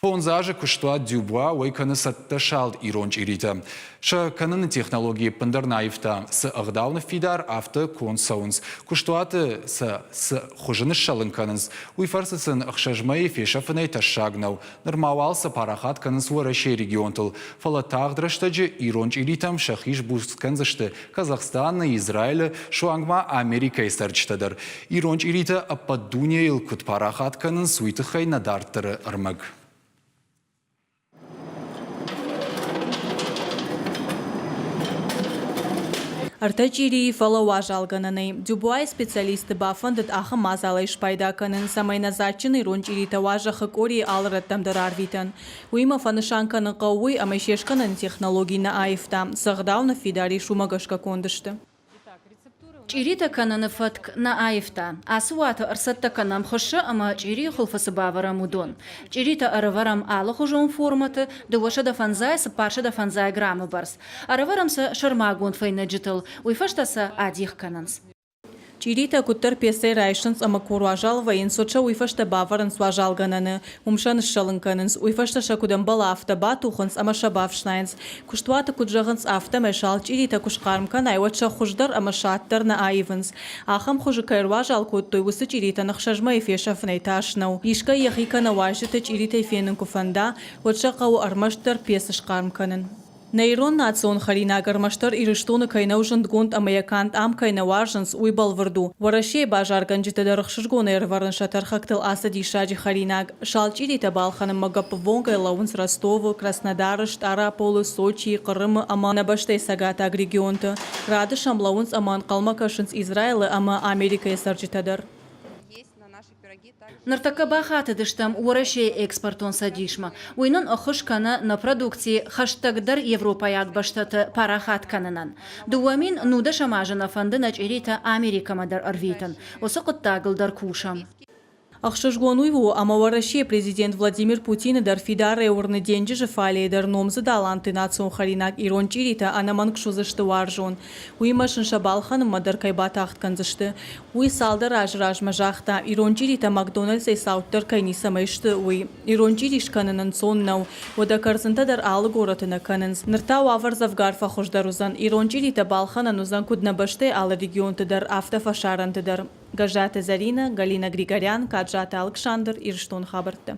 Фонзажы куштуа дюбуа ойканы сатты шалд иронч ирита. Ша кананы технологии пандернаевта с агдауны фидар авто консаунс. Куштуаты с хужины шалын канынс. Уйфарсысын ахшажмай фешафынай ташагнау. Нырмауалса парахат канынс уарашей регионтыл. Фала тағдырыштаджы иронч иритам шахиш бусканзышты. Казахстана, Израиля, шуангма Америка истарчтадар. Иронч ирита ападуния илкут парахат канынс уйтыхай надартыры армаг. Артачири фалауа жалгананы. Дюбуай специалисты бафандыт ахы мазалай шпайдаканын самайна зачыны рончири таважа хыкори алраттамдар арвитан. Уима фанышанканы қауы амайшешканын технологийна айфта. Сағдауна фидари шумагашка кондышты. Чирита кананы фатк на айфта. Асуата арсатта канам хошы, ама чири хулфасы бавара мудон. Чирита арыварам алы хужон форматы, дуаша да фанзай са парша да фанзай граммы барс. Арыварам са шармагун файна джитал, уйфаштаса адих кананс. Чирита куттар песей райшынс ама куруажал вайын соча уйфашта баварынс важалгананы, умшаныс шалынканынс, уйфашта шакудан бала авта батухынс ама шабавшнайынс, куштуата куджағынс авта мешал чирита кушқармкан айватша хуждар ама шаттар на айвынс. Ахам хужы кайрважал куттой усы чирита нахшажма ефешафнай ташнау. Ишка яхикана важыта чирита ефенын куфанда, ватша қау армаштар песы шқармканын. Нейрон национ харина гармаштар ириштуны кайнаужын дгунд амаякант ам кайнаваржынс уйбал варду. Варашей бажарган житадар рхшжгуны эрварын шатар хактыл асади шаджи харинаг. Шалчирита балханым магапвонгай лаунс Ростову, Краснодары, Штараполы, Сочи, Крымы ама набаштай сагата регионты. Радышам лаунс аман калмакашынс Израилы ама Америка эсарджитадар. Нартака бахаты дыштам уарашей экспортон садишма. Уйнан охышкана на продукции хаштагдар Европаяк баштаты парахат кананан. Дуамин нуда шамажана фандынач эрита Америка мадар арвитан. Осоқыттагылдар кушам. Ахшажгуануйву амавараши президент Владимир Путин дар фидаре урны деньги же фале дар номзы даланты национ харинак ирончирита анаман кшузышты варжон. Уймашын шабалхан мадар кайбата ахтканзышты. Уй салдар ажраж мажахта ирончирита Макдональдс и сауттар кайниса майшты уй. Ирончириш кананан соннау. Ода карзынта дар алы горатына кананс. Ныртау аварзав гарфа хождарузан. Ирончирита балхана нузан куднабашты алы регионты дар автофашаранты дар. Гажата Зарина, Галина Григорян, Каджата Александр, Ирштон Хабарта.